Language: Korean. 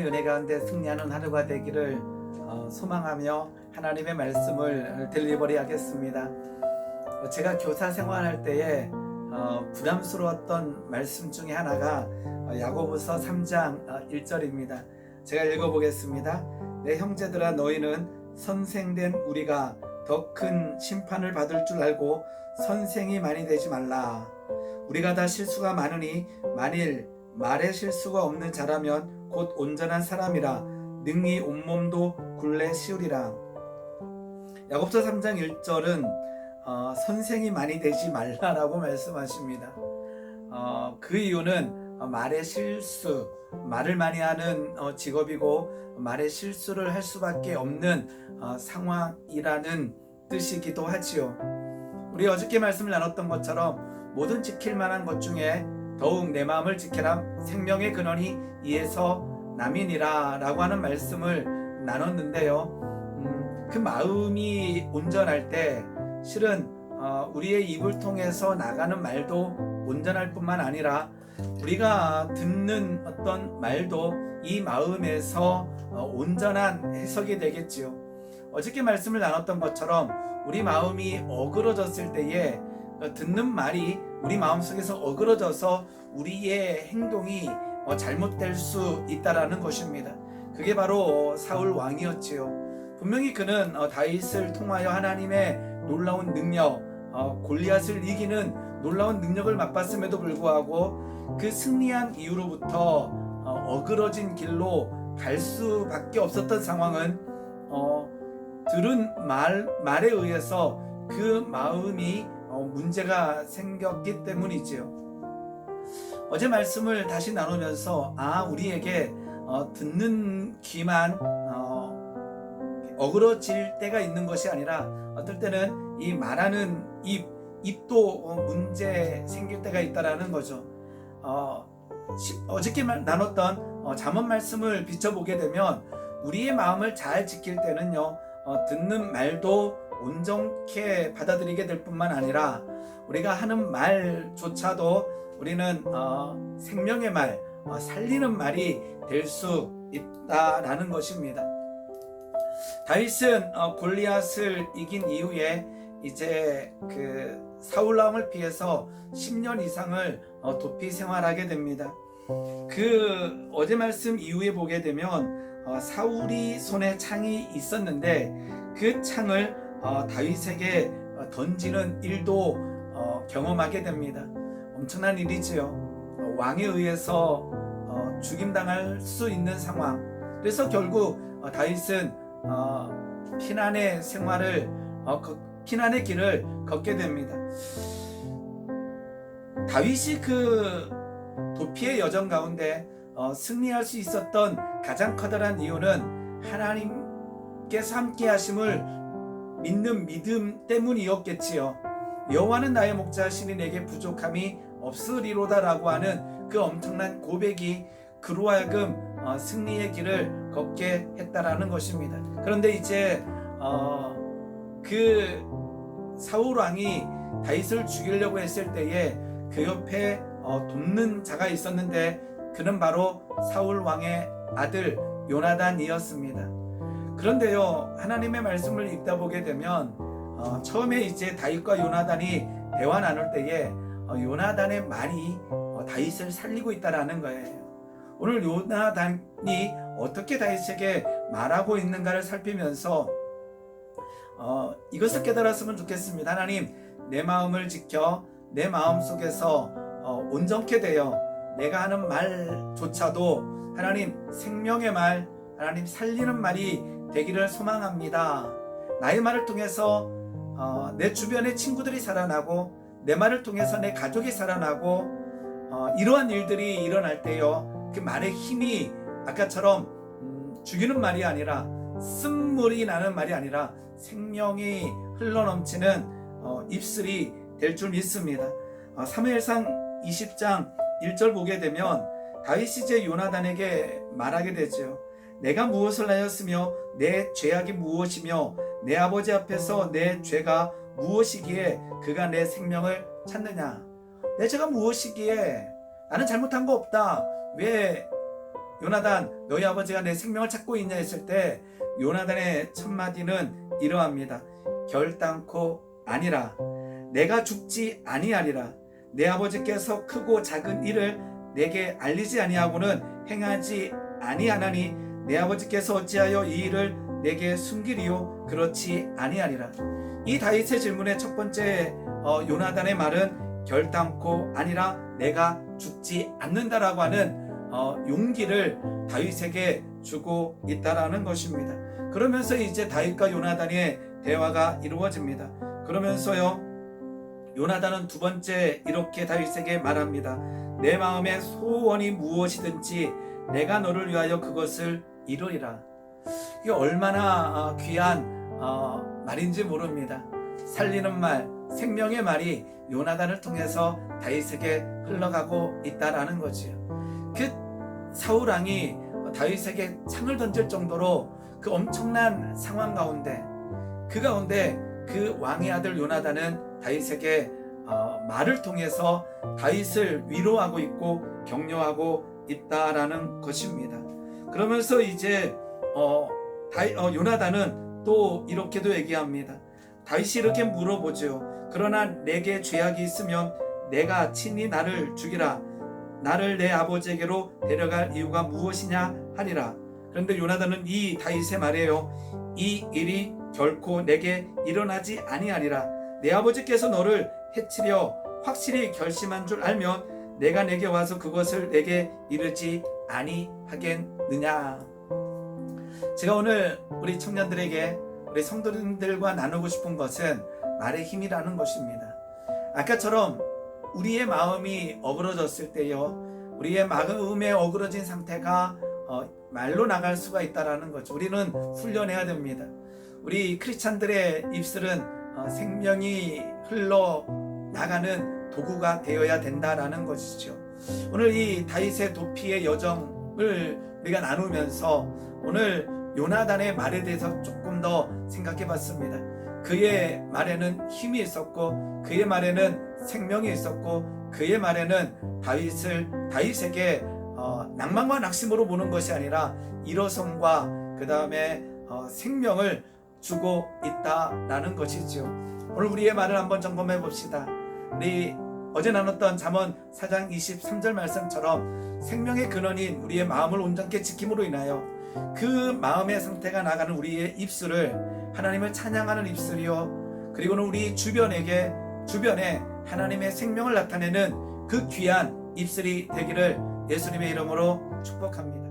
은혜 가운데 승리하는 하루가 되기를 소망하며 하나님의 말씀을 딜리버리 하겠습니다. 제가 교사 생활할 때에 부담스러웠던 말씀 중에 하나가 야고보서 3장 1절입니다. 제가 읽어보겠습니다. 내 형제들아, 너희는 선생된 우리가 더 큰 심판을 받을 줄 알고 선생이 많이 되지 말라. 우리가 다 실수가 많으니 만일 말에 실수가 없는 자라면 곧 온전한 사람이라 능히 온몸도 굴레 씌우리라. 야고보서 3장 1절은 선생이 많이 되지 말라라고 말씀하십니다. 그 이유는 말의 실수, 말을 많이 하는 직업이고 말의 실수를 할 수밖에 없는 상황이라는 뜻이기도 하지요. 우리 어저께 말씀을 나눴던 것처럼 모든 지킬 만한 것 중에 더욱 내 마음을 지켜라. 생명의 근원이 이에서 남이니라 라고 하는 말씀을 나눴는데요. 그 마음이 온전할 때 실은 우리의 입을 통해서 나가는 말도 온전할 뿐만 아니라 우리가 듣는 어떤 말도 이 마음에서 온전한 해석이 되겠지요. 어저께 말씀을 나눴던 것처럼 우리 마음이 어그러졌을 때에 듣는 말이 우리 마음속에서 어그러져서 우리의 행동이 잘못될 수 있다라는 것입니다. 그게 바로 사울 왕이었지요. 분명히 그는 다윗을 통하여 하나님의 놀라운 능력, 골리앗을 이기는 놀라운 능력을 맛봤음에도 불구하고 그 승리한 이후로부터 어그러진 길로 갈 수밖에 없었던 상황은 들은 말에 의해서 그 마음이 문제가 생겼기 때문이지요. 어제 말씀을 다시 나누면서 우리에게 듣는 귀만 어그러질 때가 있는 것이 아니라 어떨 때는 이 말하는 입도 문제 생길 때가 있다라는 거죠. 어저께 나눴던 잠언 말씀을 비춰보게 되면 우리의 마음을 잘 지킬 때는요, 듣는 말도 온전케 받아들이게 될 뿐만 아니라 우리가 하는 말조차도 우리는 생명의 말, 살리는 말이 될 수 있다라는 것입니다. 다윗은 골리앗을 이긴 이후에 이제 그 사울 왕을 피해서 10년 이상을 도피 생활하게 됩니다. 그 어제 말씀 이후에 보게 되면 사울이 손에 창이 있었는데 그 창을 다윗에게 던지는 일도 경험하게 됩니다. 엄청난 일이지요. 왕에 의해서 죽임당할 수 있는 상황. 그래서 결국 다윗은 피난의 생활을 피난의 길을 걷게 됩니다. 다윗이 그 도피의 여정 가운데 승리할 수 있었던 가장 커다란 이유는 하나님께서 함께 하심을 믿는 믿음 때문이었겠지요. 여호와는 나의 목자시니 내게 부족함이 없으리로다라고 하는 그 엄청난 고백이 그로 하여금 승리의 길을 걷게 했다라는 것입니다. 그런데 이제 그 사울 왕이 다윗을 죽이려고 했을 때에 그 옆에 돕는 자가 있었는데 그는 바로 사울 왕의 아들 요나단이었습니다. 그런데요, 하나님의 말씀을 읽다 보게 되면 처음에 이제 다윗과 요나단이 대화 나눌 때에 요나단의 말이 다윗을 살리고 있다라는 거예요. 오늘 요나단이 어떻게 다윗에게 말하고 있는가를 살피면서 이것을 깨달았으면 좋겠습니다. 하나님, 내 마음을 지켜 내 마음 속에서 온전케 되어 내가 하는 말조차도 하나님 생명의 말, 하나님 살리는 말이 되기를 소망합니다. 나의 말을 통해서 내 주변의 친구들이 살아나고 내 말을 통해서 내 가족이 살아나고 이러한 일들이 일어날 때요, 그 말의 힘이 아까처럼 죽이는 말이 아니라 쓴물이 나는 말이 아니라 생명이 흘러넘치는 입술이 될 줄 믿습니다. 사무엘상 20장 1절 보게 되면 다윗이 이제 요나단에게 말하게 되죠. 내가 무엇을 하였으며 내 죄악이 무엇이며 내 아버지 앞에서 내 죄가 무엇이기에 그가 내 생명을 찾느냐. 내 죄가 무엇이기에 나는 잘못한 거 없다. 왜 요나단 너희 아버지가 내 생명을 찾고 있냐 했을 때 요나단의 첫 마디는 이러합니다. 결단코 아니라 내가 죽지 아니하리라. 내 아버지께서 크고 작은 일을 내게 알리지 아니하고는 행하지 아니하나니 내 아버지께서 어찌하여 이 일을 내게 숨기리요? 그렇지 아니하리라. 이 다윗의 질문의 첫 번째 요나단의 말은 결단코 아니라 내가 죽지 않는다라고 하는 용기를 다윗에게 주고 있다라는 것입니다. 그러면서 이제 다윗과 요나단의 대화가 이루어집니다. 그러면서요 요나단은 두 번째 이렇게 다윗에게 말합니다. 내 마음의 소원이 무엇이든지 내가 너를 위하여 그것을 이루리라. 이게 얼마나 귀한 말인지 모릅니다. 살리는 말, 생명의 말이 요나단을 통해서 다윗에게 흘러가고 있다라는 거지요. 그 사울 왕이 다윗에게 창을 던질 정도로 그 엄청난 상황 가운데 그 왕의 아들 요나단은 다윗에게 말을 통해서 다윗을 위로하고 있고 격려하고 있다라는 것입니다. 그러면서 이제 요나단은 또 이렇게도 얘기합니다. 다윗이 이렇게 물어보죠. 그러나 내게 죄악이 있으면 내가 친히 나를 죽이라. 나를 내 아버지에게로 데려갈 이유가 무엇이냐 하니라. 그런데 요나단은 이 다윗의 말이에요. 이 일이 결코 내게 일어나지 아니하리라. 내 아버지께서 너를 해치려 확실히 결심한 줄 알면 내가 내게 와서 그것을 내게 이르지 아니하겠느냐. 제가 오늘 우리 청년들에게 우리 성도님들과 나누고 싶은 것은 말의 힘이라는 것입니다. 아까처럼 우리의 마음이 어그러졌을 때요, 우리의 마음에 어그러진 상태가 말로 나갈 수가 있다라는 거죠. 우리는 훈련해야 됩니다. 우리 크리스찬들의 입술은 생명이 흘러나가는 도구가 되어야 된다라는 것이죠. 오늘 이 다윗의 도피의 여정을 우리가 나누면서 오늘 요나단의 말에 대해서 조금 더 생각해 봤습니다. 그의 말에는 힘이 있었고 그의 말에는 생명이 있었고 그의 말에는 다윗에게 낭만과 낙심으로 보는 것이 아니라 일어섬과 그 다음에 생명을 주고 있다라는 것이죠. 오늘 우리의 말을 한번 점검해 봅시다. 우리 어제 나눴던 잠언 4장 23절 말씀처럼 생명의 근원인 우리의 마음을 온전케 지킴으로 인하여 그 마음의 상태가 나가는 우리의 입술을 하나님을 찬양하는 입술이요, 그리고는 우리 주변에 하나님의 생명을 나타내는 그 귀한 입술이 되기를 예수님의 이름으로 축복합니다.